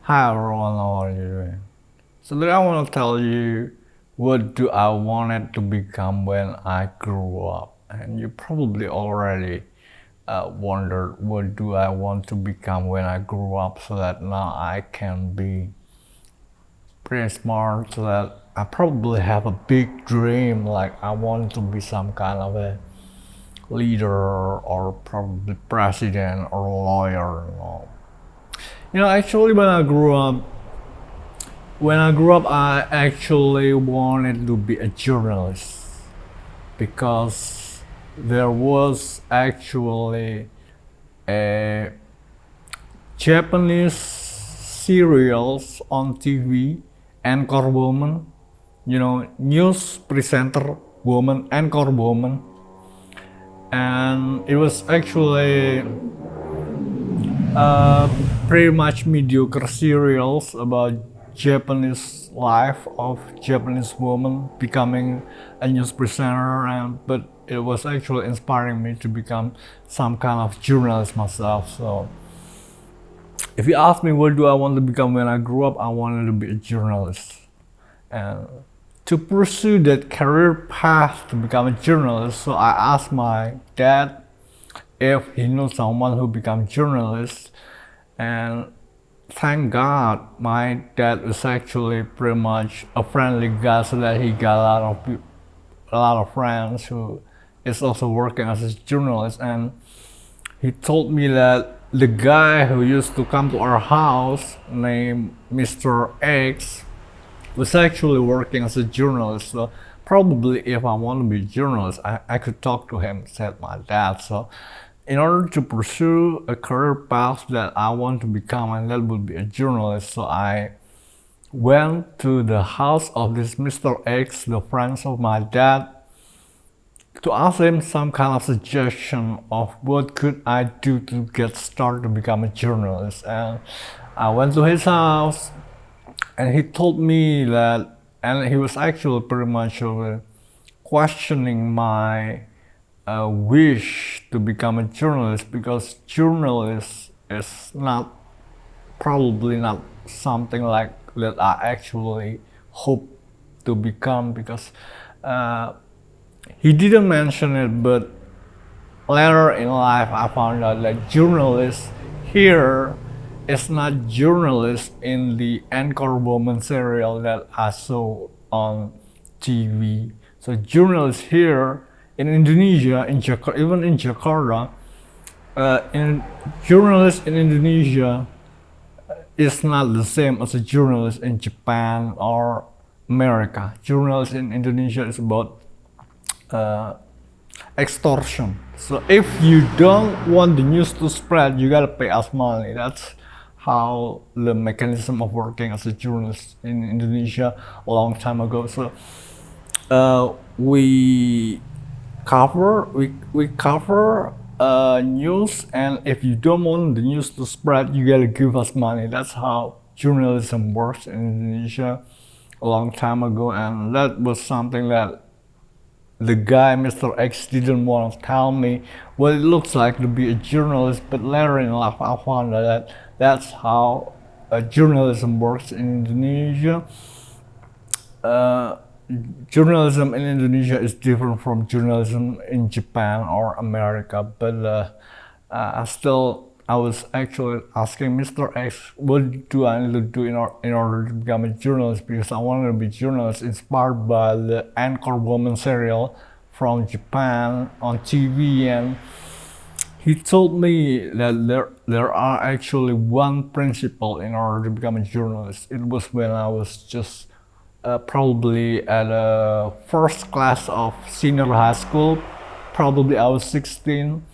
Hi everyone, how are you doing? So today I want to tell you what do I wanted to become when I grew up. And you probably already wondered what do I want to become when I grew up so that now I can be pretty smart so that I probably have a big dream like I want to be some kind of a leader or probably president or lawyer and all. Actually when I grew up, I actually wanted to be a journalist because there was actually a Japanese serials on TV, anchor woman, news presenter woman, anchor woman, and it was actually uh, pretty much mediocre serials about Japanese life of Japanese woman becoming a news presenter, and but it was actually inspiring me to become some kind of journalist myself. So if you ask me what do I want to become when I grew up, I wanted to be a journalist. And to pursue that career path to become a journalist, so I asked my dad if he knows someone who become journalist, and thank God my dad was actually pretty much a friendly guy, so that he got a lot of friends who is also working as a journalist, and he told me that the guy who used to come to our house named Mr. X was actually working as a journalist. So probably if I want to be a journalist, I could talk to him, said my dad. So in order to pursue a career path that I want to become, and that would be a journalist, so I went to the house of this Mr. X, the friends of my dad, to ask him some kind of suggestion of what could I do to get started to become a journalist. And I went to his house, and he told me that, and he was actually pretty much questioning my wish to become a journalist, because journalist is not probably not something like that I actually hope to become, because uh, he didn't mention it, but later in life I found out that journalist here is not journalist in the anchor woman serial that I saw on TV. So journalists here in Indonesia, in Jakarta, even in Jakarta, in journalists in Indonesia is not the same as a journalist in Japan or America. Journalists in Indonesia is about uh, extortion. So if you don't want the news to spread, you gotta pay us money. That's how the mechanism of working as a journalist in Indonesia a long time ago. So we cover news, and if you don't want the news to spread, you gotta give us money. That's how journalism works in Indonesia a long time ago, and that was something that the guy Mr. X didn't want to tell me what it looks like to be a journalist, but later in life I found out that that's how journalism works in Indonesia. Uh, Journalism in Indonesia is different from journalism in Japan or America, but I was actually asking Mr. X, what do I need to do in order to become a journalist? Because I wanted to be a journalist inspired by the Anchor Woman serial from Japan on TV, and he told me that there are actually one principle in order to become a journalist. It was when I was just probably at a first class of senior high school. Probably I was 16,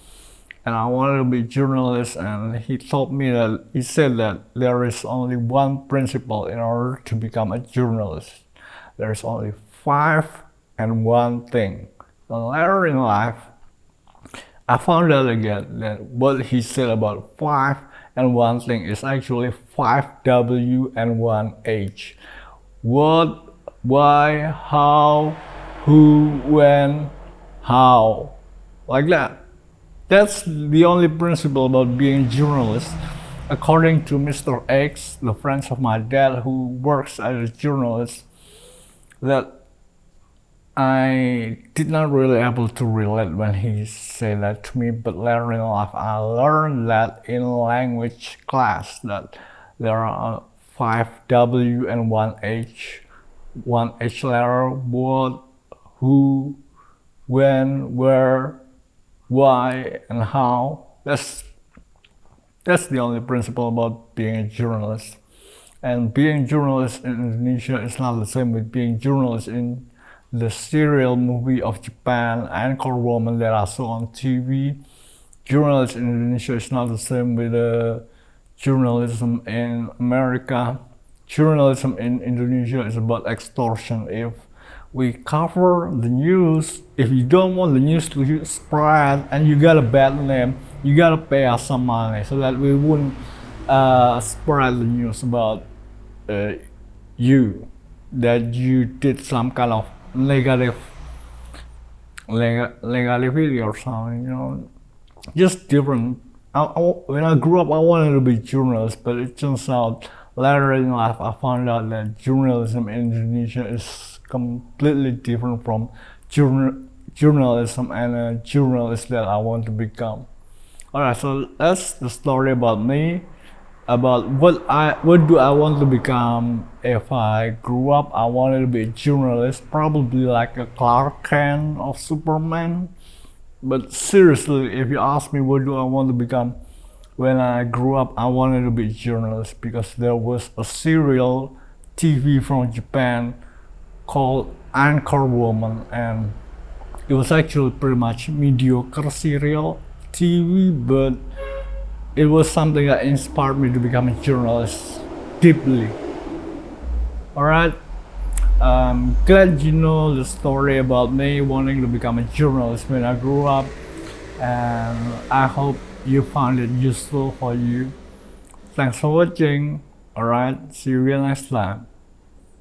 and I wanted to be a journalist. And he said that there is only one principle in order to become a journalist. There's only five and one thing. So later in life, I found out again that what he said about five and one thing is actually 5W and 1H. What, why, how, who, when, how. Like that. That's the only principle about being a journalist. according to Mr. X, the friend of my dad who works as a journalist, that I did not really able to relate when he said that to me, but later in life I learned that in language class that there are 5 W and 1 H. 1 H letter, what, who, when, where, why, and how. That's the only principle about being a journalist. And being a journalist in Indonesia is not the same with being a journalist in the serial movie of Japan, Anchor Woman, that I saw on TV. Journalists in Indonesia is not the same with journalism in America. Journalism in Indonesia is about extortion. If we cover the news, if you don't want the news to spread and you got a bad name, you gotta pay us some money so that we wouldn't spread the news about you, that you did some kind of negativity or something, just different. When I grew up, I wanted to be a journalist, but it turns out later in life I found out that journalism in Indonesia is completely different from journalism and a journalist that I want to become. Alright, so that's the story about me, about what do I want to become. If I grew up, I wanted to be a journalist, probably like a Clark Kent of Superman. But seriously, if you ask me what do I want to become, when I grew up, I wanted to be a journalist because there was a serial TV from Japan called Anchor Woman, and it was actually pretty much mediocre serial TV, but it was something that inspired me to become a journalist deeply. Alright, glad you know the story about me wanting to become a journalist when I grew up, and I hope you found it useful for you. Thanks for watching. Alright, see you next time.